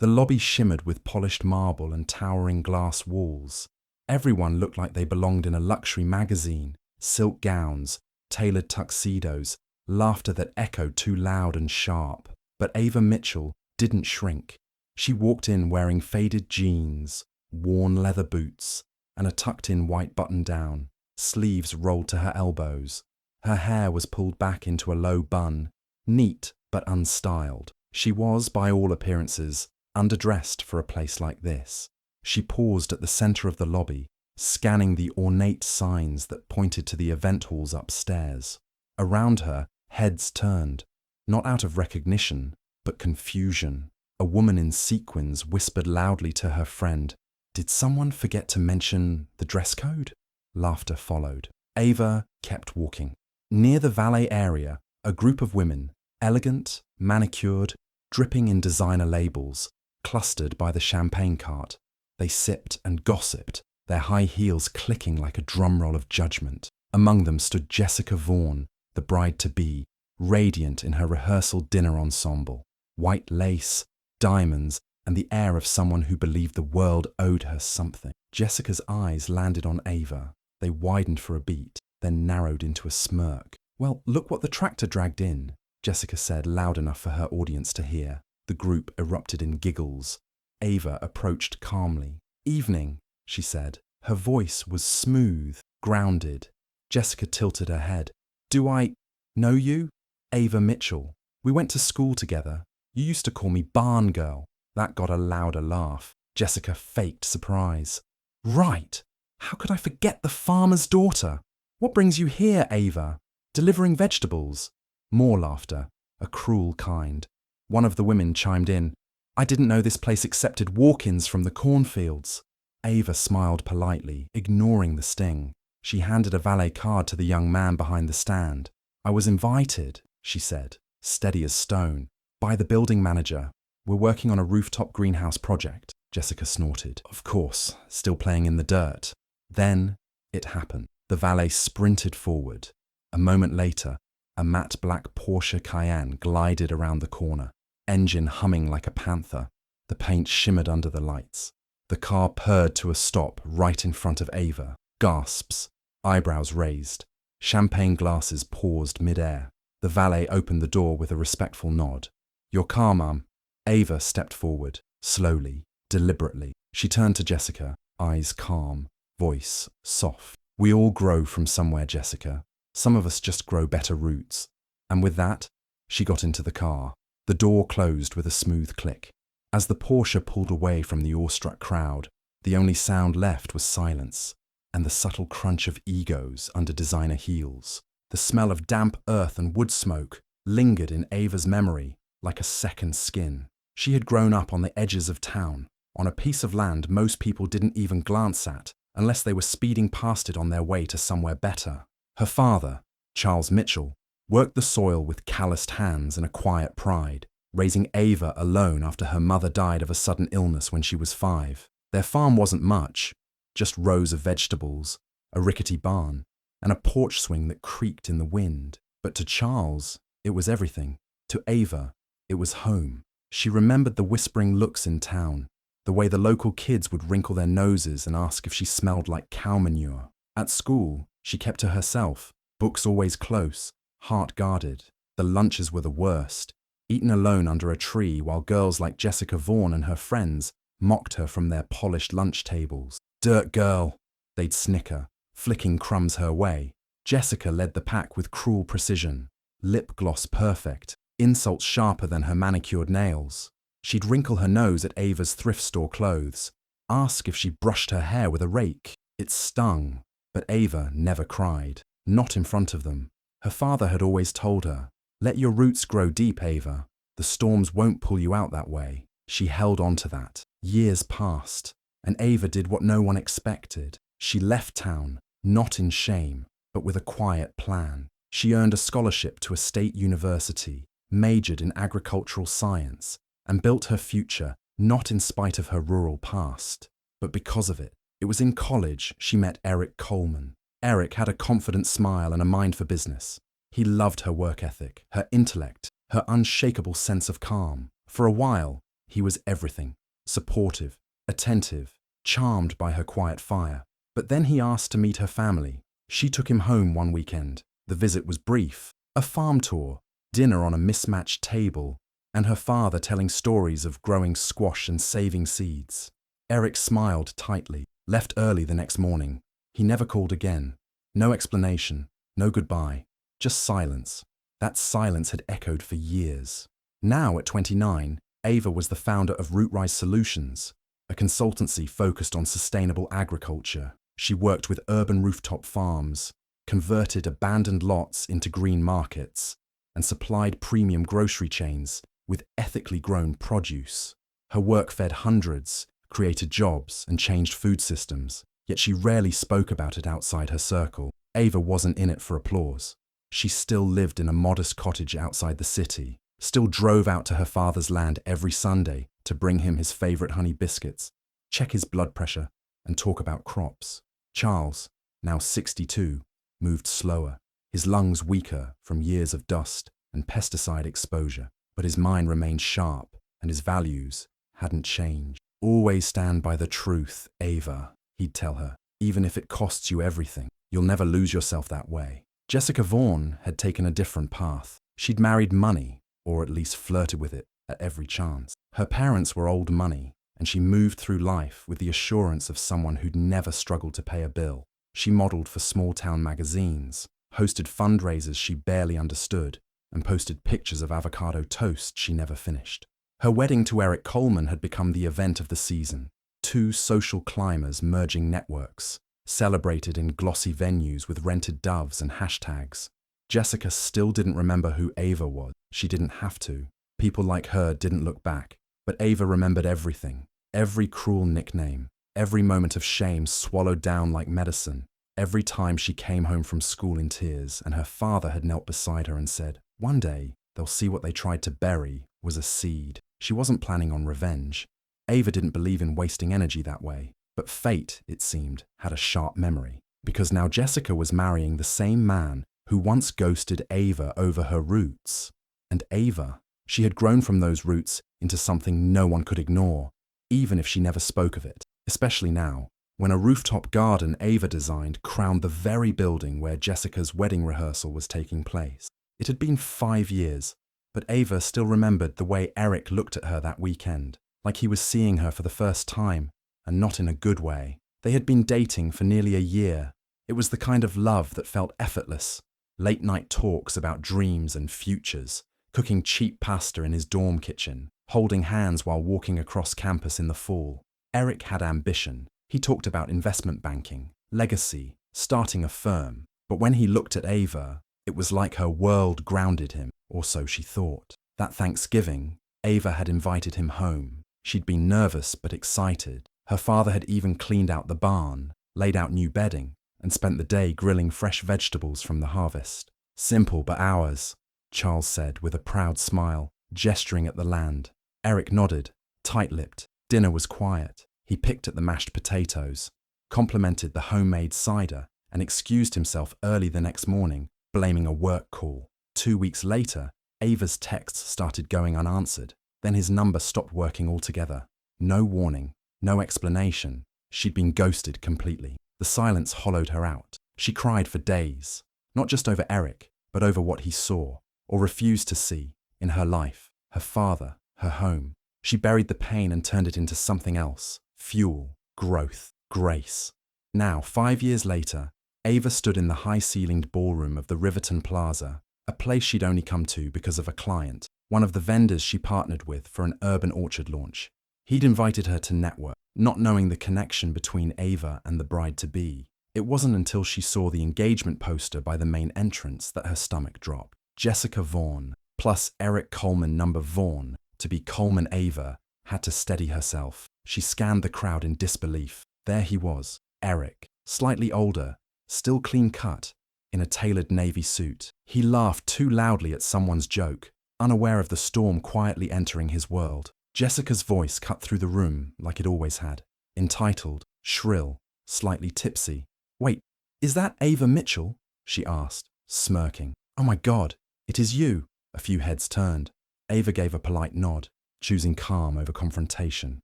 The lobby shimmered with polished marble and towering glass walls. Everyone looked like they belonged in a luxury magazine. Silk gowns, tailored tuxedos, laughter that echoed too loud and sharp. But Ava Mitchell didn't shrink. She walked in wearing faded jeans, worn leather boots, and a tucked-in white button-down, sleeves rolled to her elbows. Her hair was pulled back into a low bun, neat but unstyled. She was, by all appearances, underdressed for a place like this. She paused at the center of the lobby, scanning the ornate signs that pointed to the event halls upstairs. Around her, heads turned, not out of recognition, but confusion. A woman in sequins whispered loudly to her friend, "Did someone forget to mention the dress code?" Laughter followed. Ava kept walking. Near the valet area, a group of women, elegant, manicured, dripping in designer labels, clustered by the champagne cart. They sipped and gossiped, their high heels clicking like a drumroll of judgment. Among them stood Jessica Vaughan, the bride-to-be, radiant in her rehearsal dinner ensemble. White lace, diamonds, and the air of someone who believed the world owed her something. Jessica's eyes landed on Ava. They widened for a beat, then narrowed into a smirk. "Well, look what the tractor dragged in," Jessica said loud enough for her audience to hear. The group erupted in giggles. Ava approached calmly. "Evening," she said. Her voice was smooth, grounded. Jessica tilted her head. "Do I know you?" "Ava Mitchell. We went to school together. You used to call me Barn Girl." That got a louder laugh. Jessica faked surprise. "Right! How could I forget the farmer's daughter? What brings you here, Ava? Delivering vegetables?" More laughter, a cruel kind. One of the women chimed in, "I didn't know this place accepted walk-ins from the cornfields." Ava smiled politely, ignoring the sting. She handed a valet card to the young man behind the stand. "I was invited," she said, steady as stone, "by the building manager. We're working on a rooftop greenhouse project." Jessica snorted. Of course, still playing in the dirt. Then it happened. The valet sprinted forward. A moment later, a matte black Porsche Cayenne glided around the corner, engine humming like a panther. The paint shimmered under the lights. The car purred to a stop right in front of Ava. Gasps, eyebrows raised. Champagne glasses paused mid-air. The valet opened the door with a respectful nod. "Your car, Mum." Ava stepped forward, slowly, deliberately. She turned to Jessica, eyes calm, voice soft. "We all grow from somewhere, Jessica. Some of us just grow better roots." And with that, she got into the car. The door closed with a smooth click. As the Porsche pulled away from the awestruck crowd, the only sound left was silence and the subtle crunch of egos under designer heels. The smell of damp earth and wood smoke lingered in Ava's memory like a second skin. She had grown up on the edges of town, on a piece of land most people didn't even glance at unless they were speeding past it on their way to somewhere better. Her father, Charles Mitchell, worked the soil with calloused hands and a quiet pride, raising Ava alone after her mother died of a sudden illness when she was 5. Their farm wasn't much, just rows of vegetables, a rickety barn, and a porch swing that creaked in the wind. But to Charles, it was everything. To Ava, it was home. She remembered the whispering looks in town, the way the local kids would wrinkle their noses and ask if she smelled like cow manure. At school, she kept to herself, books always close, heart guarded. The lunches were the worst, eaten alone under a tree while girls like Jessica Vaughan and her friends mocked her from their polished lunch tables. "Dirt girl," they'd snicker, flicking crumbs her way. Jessica led the pack with cruel precision, lip gloss perfect, insults sharper than her manicured nails. She'd wrinkle her nose at Ava's thrift store clothes, ask if she brushed her hair with a rake. It stung, but Ava never cried, not in front of them. Her father had always told her, "Let your roots grow deep, Ava. The storms won't pull you out that way." She held on to that. Years passed, and Ava did what no one expected. She left town, not in shame, but with a quiet plan. She earned a scholarship to a state university, majored in agricultural science, and built her future not in spite of her rural past, but because of it. It was in college she met Eric Coleman. Eric had a confident smile and a mind for business. He loved her work ethic, her intellect, her unshakable sense of calm. For a while, He was everything. Supportive, attentive, charmed by her quiet fire. But then he asked to meet her family. She took him home one weekend. The visit was brief. A farm tour, dinner on a mismatched table, and her father telling stories of growing squash and saving seeds. Eric smiled tightly, left early the next morning. He never called again. No explanation, no goodbye, just silence. That silence had echoed for years. Now, at 29, Ava was the founder of Rootrise Solutions, a consultancy focused on sustainable agriculture. She worked with urban rooftop farms, converted abandoned lots into green markets, and supplied premium grocery chains with ethically grown produce. Her work fed hundreds, created jobs, and changed food systems, yet she rarely spoke about it outside her circle. Ava wasn't in it for applause. She still lived in a modest cottage outside the city, still drove out to her father's land every Sunday to bring him his favorite honey biscuits, check his blood pressure, and talk about crops. Charles, now 62, moved slower, his lungs weaker from years of dust and pesticide exposure, but his mind remained sharp and his values hadn't changed. Always stand by the truth, Ava, he'd tell her, even if it costs you everything. You'll never lose yourself that way. Jessica Vaughan had taken a different path. She'd married money, or at least flirted with it at every chance. Her parents were old money, and she moved through life with the assurance of someone who'd never struggled to pay a bill. She modeled for small-town magazines, hosted fundraisers she barely understood, and posted pictures of avocado toast she never finished. Her wedding to Eric Coleman had become the event of the season. Two social climbers merging networks, celebrated in glossy venues with rented doves and hashtags. Jessica still didn't remember who Ava was. She didn't have to. People like her didn't look back. But Ava remembered everything. Every cruel nickname. Every moment of shame swallowed down like medicine. Every time she came home from school in tears and her father had knelt beside her and said, "One day, they'll see what they tried to bury was a seed." She wasn't planning on revenge. Ava didn't believe in wasting energy that way. But fate, it seemed, had a sharp memory. Because now Jessica was marrying the same man who once ghosted Ava over her roots. And Ava, she had grown from those roots into something no one could ignore, even if she never spoke of it. Especially now, when a rooftop garden Ava designed crowned the very building where Jessica's wedding rehearsal was taking place. It had been 5 years, but Ava still remembered the way Eric looked at her that weekend, like he was seeing her for the first time, and not in a good way. They had been dating for nearly a year. It was the kind of love that felt effortless. Late-night talks about dreams and futures, cooking cheap pasta in his dorm kitchen, holding hands while walking across campus in the fall. Eric had ambition. He talked about investment banking, legacy, starting a firm. But when he looked at Ava, it was like her world grounded him, or so she thought. That Thanksgiving, Ava had invited him home. She'd been nervous but excited. Her father had even cleaned out the barn, laid out new bedding, and spent the day grilling fresh vegetables from the harvest. "Simple but ours," Charles said with a proud smile, gesturing at the land. Eric nodded, tight-lipped. Dinner was quiet. He picked at the mashed potatoes, complimented the homemade cider, and excused himself early the next morning, blaming a work call. 2 weeks later, Ava's texts started going unanswered. Then his number stopped working altogether. No warning, no explanation. She'd been ghosted completely. The silence hollowed her out. She cried for days, not just over Eric, but over what he saw, or refused to see, in her life, her father, her home. She buried the pain and turned it into something else: fuel, growth, grace. Now, 5 years later, Ava stood in the high-ceilinged ballroom of the Riverton Plaza, a place she'd only come to because of a client, one of the vendors she partnered with for an urban orchard launch. He'd invited her to network, not knowing the connection between Ava and the bride-to-be. It wasn't until she saw the engagement poster by the main entrance that her stomach dropped. Jessica Vaughan, plus Eric Coleman number Vaughan, to be Coleman Ava, had to steady herself. She scanned the crowd in disbelief. There he was, Eric, slightly older, still clean-cut, in a tailored navy suit. He laughed too loudly at someone's joke, unaware of the storm quietly entering his world. Jessica's voice cut through the room like it always had, entitled, shrill, slightly tipsy. "Wait, is that Ava Mitchell?" she asked, smirking. "Oh my God, it is you." A few heads turned. Ava gave a polite nod. choosing calm over confrontation.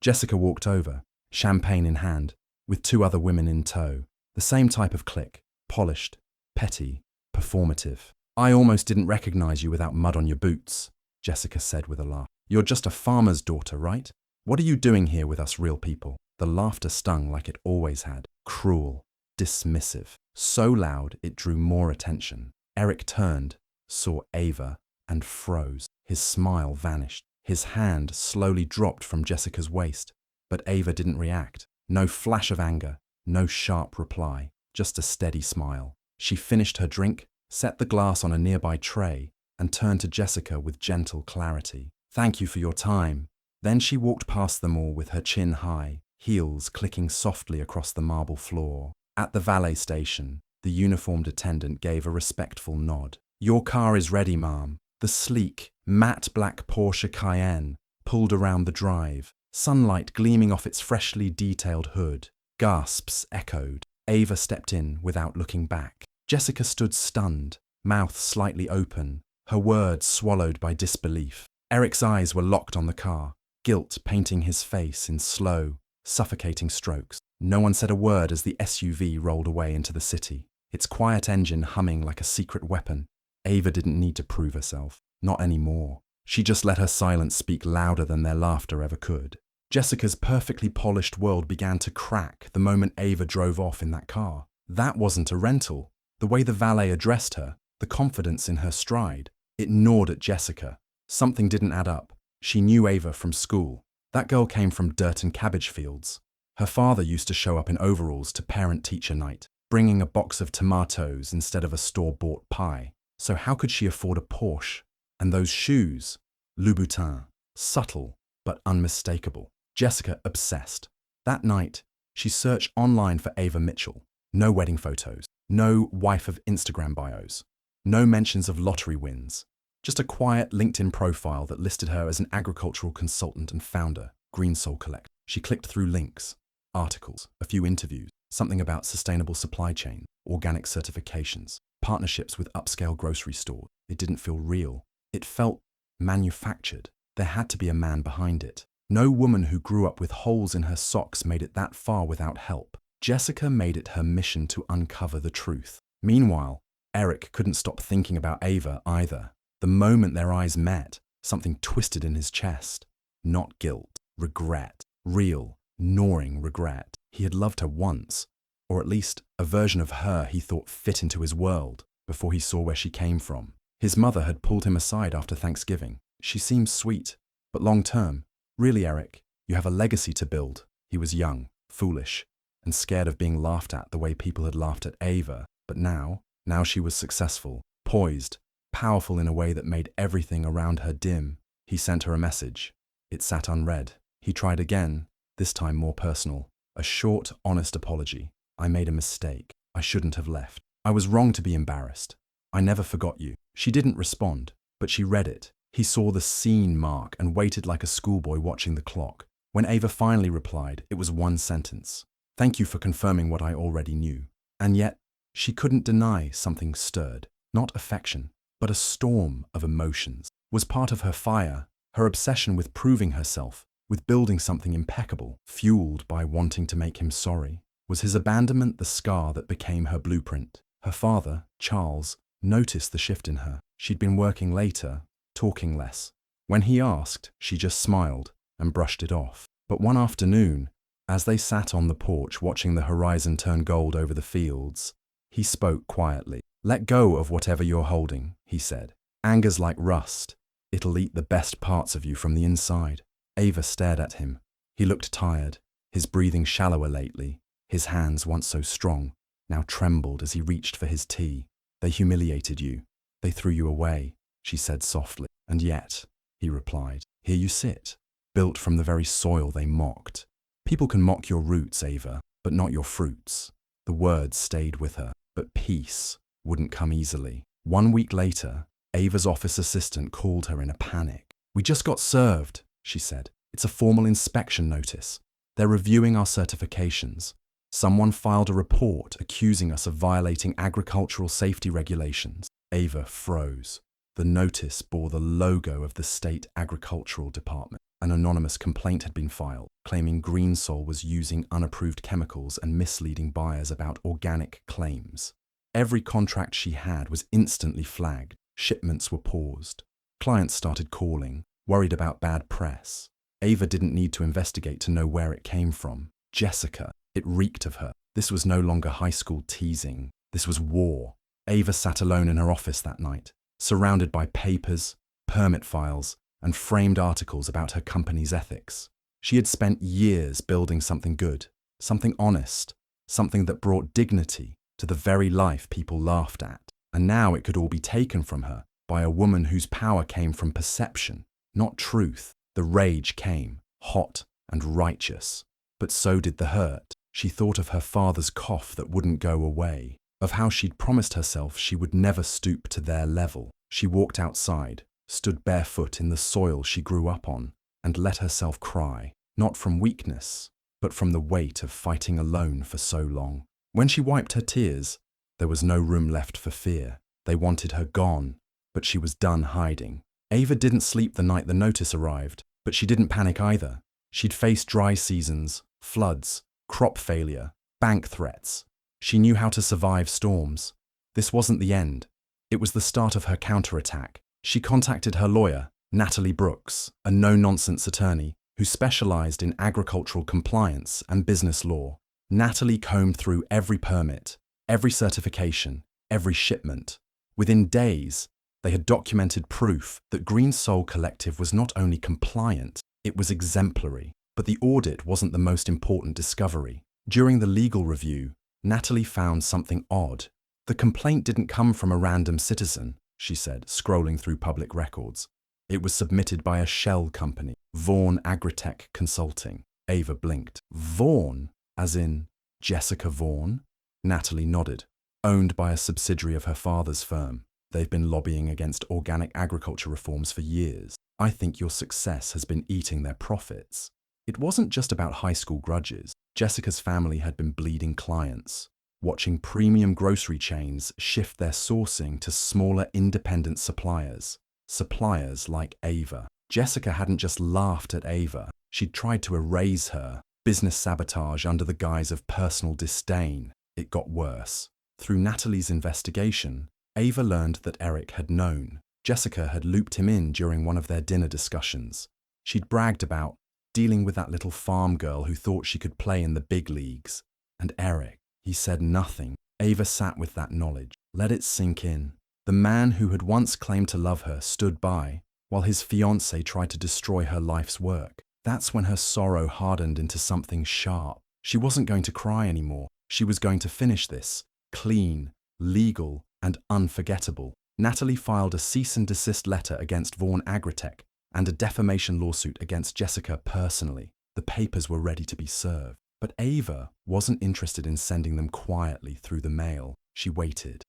Jessica walked over, champagne in hand, with two other women in tow. The same type of clique, polished, petty, performative. "I almost didn't recognize you without mud on your boots," Jessica said with a laugh. "You're just a farmer's daughter, right? What are you doing here with us real people?" The laughter stung like it always had, cruel, dismissive, so loud it drew more attention. Eric turned, saw Ava, and froze. His smile vanished. His hand slowly dropped from Jessica's waist, but Ava didn't react. No flash of anger, no sharp reply, just a steady smile. She finished her drink, set the glass on a nearby tray, and turned to Jessica with gentle clarity. "Thank you for your time." Then she walked past them all with her chin high, heels clicking softly across the marble floor. At the valet station, the uniformed attendant gave a respectful nod. "Your car is ready, ma'am." The sleek, matte black Porsche Cayenne pulled around the drive, sunlight gleaming off its freshly detailed hood. Gasps echoed. Ava stepped in without looking back. Jessica stood stunned, mouth slightly open, her words swallowed by disbelief. Eric's eyes were locked on the car, guilt painting his face in slow, suffocating strokes. No one said a word as the SUV rolled away into the city, its quiet engine humming like a secret weapon. Ava didn't need to prove herself, not anymore. She just let her silence speak louder than their laughter ever could. Jessica's perfectly polished world began to crack the moment Ava drove off in that car. That wasn't a rental. The way the valet addressed her, the confidence in her stride, it gnawed at Jessica. Something didn't add up. She knew Ava from school. That girl came from dirt and cabbage fields. Her father used to show up in overalls to parent-teacher night, bringing a box of tomatoes instead of a store-bought pie. So how could she afford a Porsche? And those shoes? Louboutin, subtle but unmistakable. Jessica obsessed. That night, she searched online for Ava Mitchell. No wedding photos, no wife of Instagram bios, no mentions of lottery wins. Just a quiet LinkedIn profile that listed her as an agricultural consultant and founder, Green Soul Collect. She clicked through links, articles, a few interviews, something about sustainable supply chain, organic certifications, partnerships with upscale grocery stores. It didn't feel real. It felt manufactured. There had to be a man behind it. No woman who grew up with holes in her socks made it that far without help. Jessica made it her mission to uncover the truth. Meanwhile, Eric couldn't stop thinking about Ava either. The moment their eyes met, something twisted in his chest. Not guilt, regret, real, gnawing regret. He had loved her once, or at least a version of her he thought fit into his world before he saw where she came from. His mother had pulled him aside after Thanksgiving. She seemed sweet, but long-term. Really, Eric, you have a legacy to build. He was young, foolish, and scared of being laughed at the way people had laughed at Ava. But now she was successful, poised, powerful in a way that made everything around her dim. He sent her a message. It sat unread. He tried again, this time more personal. A short, honest apology. "I made a mistake. I shouldn't have left. I was wrong to be embarrassed. I never forgot you." She didn't respond, but she read it. He saw the scene mark and waited like a schoolboy watching the clock. When Ava finally replied, it was one sentence. "Thank you for confirming what I already knew." And yet, she couldn't deny something stirred. Not affection, but a storm of emotions. Was part of her fire, her obsession with proving herself, with building something impeccable, fueled by wanting to make him sorry. Was his abandonment the scar that became her blueprint? Her father, Charles, noticed the shift in her. She'd been working later, talking less. When he asked, she just smiled and brushed it off. But one afternoon, as they sat on the porch watching the horizon turn gold over the fields, he spoke quietly. "Let go of whatever you're holding," he said. "Anger's like rust. It'll eat the best parts of you from the inside." Ava stared at him. He looked tired, his breathing shallower lately. His hands, once so strong, now trembled as he reached for his tea. "They humiliated you. They threw you away," she said softly. "And yet," he replied, "here you sit, built from the very soil they mocked. People can mock your roots, Ava, but not your fruits." The words stayed with her, but peace wouldn't come easily. 1 week later, Ava's office assistant called her in a panic. "We just got served," she said. "It's a formal inspection notice. They're reviewing our certifications. Someone filed a report accusing us of violating agricultural safety regulations." Ava froze. The notice bore the logo of the state agricultural department. An anonymous complaint had been filed, claiming Greensol was using unapproved chemicals and misleading buyers about organic claims. Every contract she had was instantly flagged. Shipments were paused. Clients started calling, worried about bad press. Ava didn't need to investigate to know where it came from. Jessica, it reeked of her. This was no longer high school teasing. This was war. Ava sat alone in her office that night, surrounded by papers, permit files, and framed articles about her company's ethics. She had spent years building something good, something honest, something that brought dignity to the very life people laughed at. And now it could all be taken from her by a woman whose power came from perception, not truth. The rage came, hot and righteous. But so did the hurt. She thought of her father's cough that wouldn't go away, of how she'd promised herself she would never stoop to their level. She walked outside, stood barefoot in the soil she grew up on, and let herself cry, not from weakness, but from the weight of fighting alone for so long. When she wiped her tears, there was no room left for fear. They wanted her gone, but she was done hiding. Ava didn't sleep the night the notice arrived, but she didn't panic either. She'd faced dry seasons, floods, crop failure, bank threats. She knew how to survive storms. This wasn't the end. It was the start of her counterattack. She contacted her lawyer, Natalie Brooks, a no-nonsense attorney who specialized in agricultural compliance and business law. Natalie combed through every permit, every certification, every shipment. Within days, they had documented proof that Greensol Collective was not only compliant, it was exemplary. But the audit wasn't the most important discovery. During the legal review, Natalie found something odd. The complaint didn't come from a random citizen, she said, scrolling through public records. It was submitted by a shell company, Vaughan Agritech Consulting. Ava blinked. Vaughan? As in Jessica Vaughan? Natalie nodded. Owned by a subsidiary of her father's firm. They've been lobbying against organic agriculture reforms for years. I think your success has been eating their profits. It wasn't just about high school grudges. Jessica's family had been bleeding clients, watching premium grocery chains shift their sourcing to smaller independent suppliers. Suppliers like Ava. Jessica hadn't just laughed at Ava. She'd tried to erase her. Business sabotage under the guise of personal disdain. It got worse. Through Natalie's investigation, Ava learned that Eric had known. Jessica had looped him in during one of their dinner discussions. She'd bragged about dealing with that little farm girl who thought she could play in the big leagues. And Eric, he said nothing. Ava sat with that knowledge, let it sink in. The man who had once claimed to love her stood by, while his fiancé tried to destroy her life's work. That's when her sorrow hardened into something sharp. She wasn't going to cry anymore. She was going to finish this, clean, legal, and unforgettable. Natalie filed a cease and desist letter against Vaughan Agritech and a defamation lawsuit against Jessica personally. The papers were ready to be served. But Ava wasn't interested in sending them quietly through the mail. She waited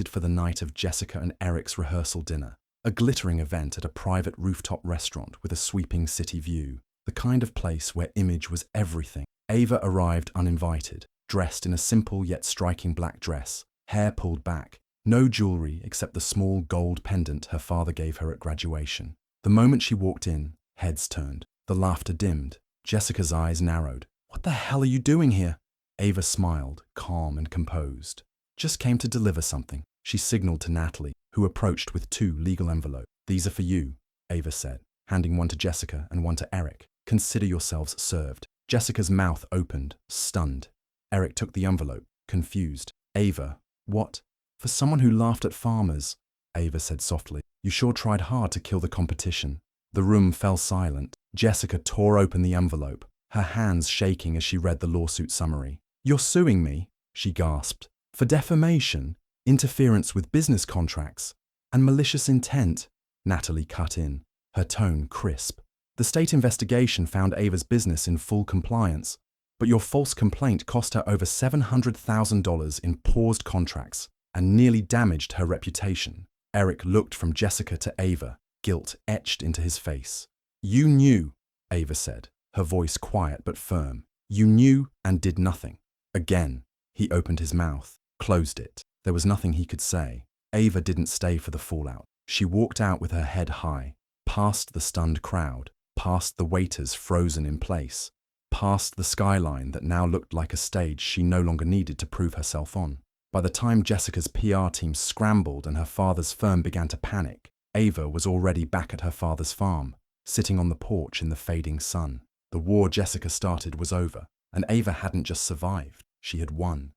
for the night of Jessica and Eric's rehearsal dinner, a glittering event at a private rooftop restaurant with a sweeping city view, the kind of place where image was everything. Ava arrived uninvited, dressed in a simple yet striking black dress, hair pulled back, no jewelry except the small gold pendant her father gave her at graduation. The moment she walked in, heads turned, the laughter dimmed, Jessica's eyes narrowed. What the hell are you doing here? Ava smiled, calm and composed. Just came to deliver something. She signaled to Natalie, who approached with 2 legal envelopes. These are for you, Ava said, handing one to Jessica and one to Eric. Consider yourselves served. Jessica's mouth opened, stunned. Eric took the envelope, confused. Ava, what? For someone who laughed at farmers, Ava said softly. You sure tried hard to kill the competition. The room fell silent. Jessica tore open the envelope, her hands shaking as she read the lawsuit summary. You're suing me, she gasped, for defamation, interference with business contracts, and malicious intent. Natalie cut in, her tone crisp. The state investigation found Ava's business in full compliance, but your false complaint cost her over $700,000 in paused contracts and nearly damaged her reputation. Eric looked from Jessica to Ava, guilt etched into his face. You knew, Ava said, her voice quiet but firm. You knew and did nothing. Again, he opened his mouth, closed it. There was nothing he could say. Ava didn't stay for the fallout. She walked out with her head high, past the stunned crowd, past the waiters frozen in place, past the skyline that now looked like a stage she no longer needed to prove herself on. By the time Jessica's PR team scrambled and her father's firm began to panic, Ava was already back at her father's farm, sitting on the porch in the fading sun. The war Jessica started was over, and Ava hadn't just survived, she had won.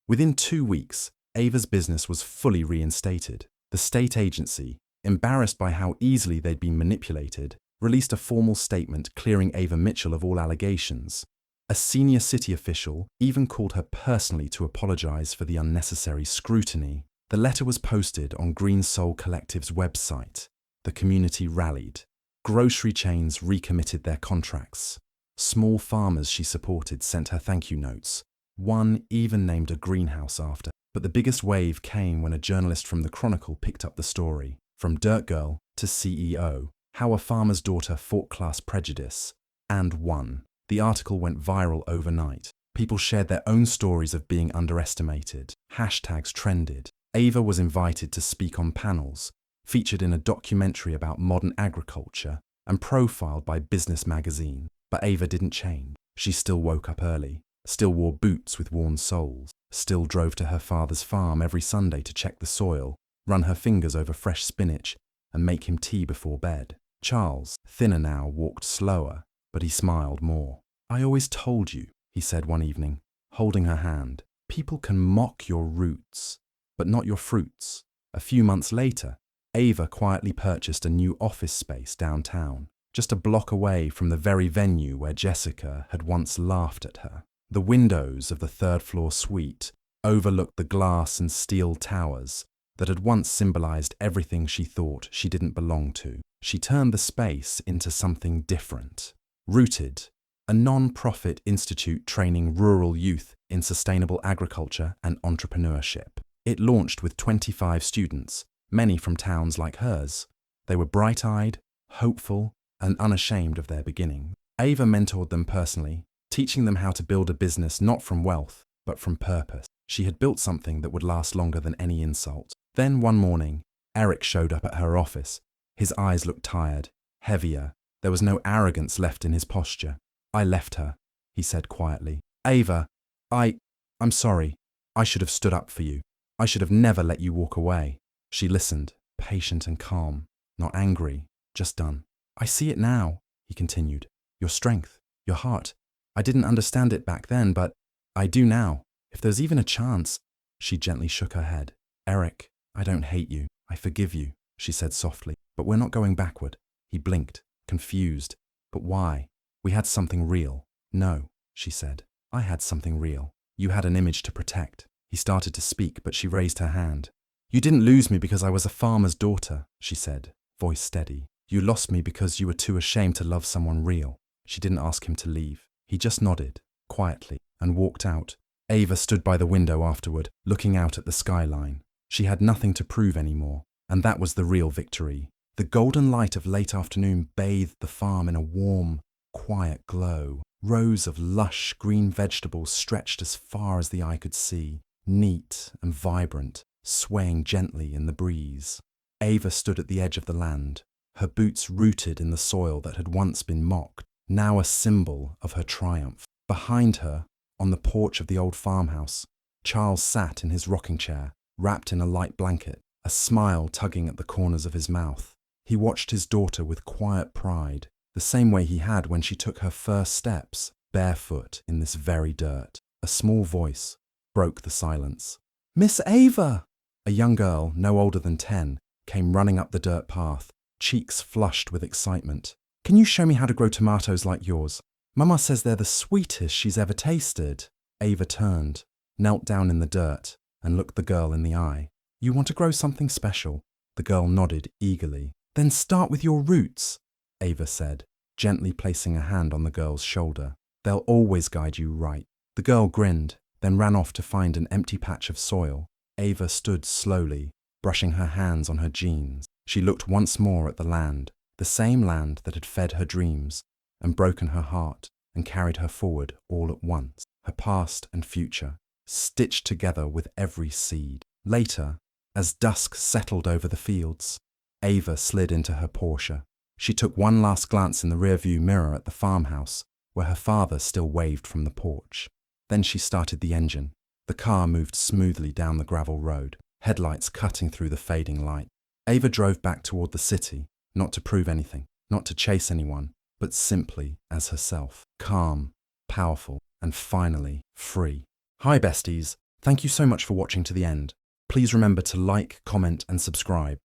Within 2 weeks, Ava's business was fully reinstated. The state agency, embarrassed by how easily they'd been manipulated, released a formal statement clearing Ava Mitchell of all allegations. A senior city official even called her personally to apologize for the unnecessary scrutiny. The letter was posted on Green Soul Collective's website. The community rallied. Grocery chains recommitted their contracts. Small farmers she supported sent her thank you notes. One even named a greenhouse after. But the biggest wave came when a journalist from the Chronicle picked up the story. From dirt girl to CEO, how a farmer's daughter fought class prejudice and won. The article went viral overnight. People shared their own stories of being underestimated. Hashtags trended. Ava was invited to speak on panels, featured in a documentary about modern agriculture, and profiled by Business magazine. But Ava didn't change. She still woke up early, still wore boots with worn soles, still drove to her father's farm every Sunday to check the soil, run her fingers over fresh spinach, and make him tea before bed. Charles, thinner now, walked slower, but he smiled more. "I always told you," he said one evening, holding her hand, "people can mock your roots, but not your fruits." A few months later, Ava quietly purchased a new office space downtown, just a block away from the very venue where Jessica had once laughed at her. The windows of the third-floor suite overlooked the glass and steel towers that had once symbolized everything she thought she didn't belong to. She turned the space into something different. Rooted, a non-profit institute training rural youth in sustainable agriculture and entrepreneurship. It launched with 25 students, many from towns like hers. They were bright-eyed, hopeful, and unashamed of their beginning. Ava mentored them personally, teaching them how to build a business not from wealth, but from purpose. She had built something that would last longer than any insult. Then one morning, Eric showed up at her office. His eyes looked tired, heavier. There was no arrogance left in his posture. "I left her," he said quietly. "Ava, I'm sorry. I should have stood up for you. I should have never let you walk away." She listened, patient and calm, not angry, just done. "I see it now," he continued. "Your strength, your heart. I didn't understand it back then, but I do now. If there's even a chance." She gently shook her head. "Eric, I don't hate you. I forgive you," she said softly. "But we're not going backward." He blinked, confused. "But why? We had something real." "No," she said. "I had something real. You had an image to protect." He started to speak, but she raised her hand. "You didn't lose me because I was a farmer's daughter," she said, voice steady. "You lost me because you were too ashamed to love someone real." She didn't ask him to leave. He just nodded, quietly, and walked out. Ava stood by the window afterward, looking out at the skyline. She had nothing to prove anymore, and that was the real victory. The golden light of late afternoon bathed the farm in a warm, quiet glow. Rows of lush green vegetables stretched as far as the eye could see, neat and vibrant, swaying gently in the breeze. Ava stood at the edge of the land, her boots rooted in the soil that had once been mocked, now a symbol of her triumph. Behind her, on the porch of the old farmhouse, Charles sat in his rocking chair, wrapped in a light blanket, a smile tugging at the corners of his mouth. He watched his daughter with quiet pride, the same way he had when she took her first steps, barefoot in this very dirt. A small voice broke the silence. "Miss Ava!" A young girl, no older than 10, came running up the dirt path, cheeks flushed with excitement. "Can you show me how to grow tomatoes like yours? Mama says they're the sweetest she's ever tasted." Ava turned, knelt down in the dirt, and looked the girl in the eye. "You want to grow something special?" The girl nodded eagerly. "Then start with your roots," Ava said, gently placing a hand on the girl's shoulder. "They'll always guide you right." The girl grinned, then ran off to find an empty patch of soil. Ava stood slowly, brushing her hands on her jeans. She looked once more at the land, the same land that had fed her dreams and broken her heart and carried her forward all at once, her past and future, stitched together with every seed. Later, as dusk settled over the fields, Ava slid into her Porsche. She took one last glance in the rearview mirror at the farmhouse, where her father still waved from the porch. Then she started the engine. The car moved smoothly down the gravel road, headlights cutting through the fading light. Ava drove back toward the city, not to prove anything, not to chase anyone, but simply as herself, calm, powerful, and finally free. Hi besties, thank you so much for watching to the end. Please remember to like, comment, and subscribe.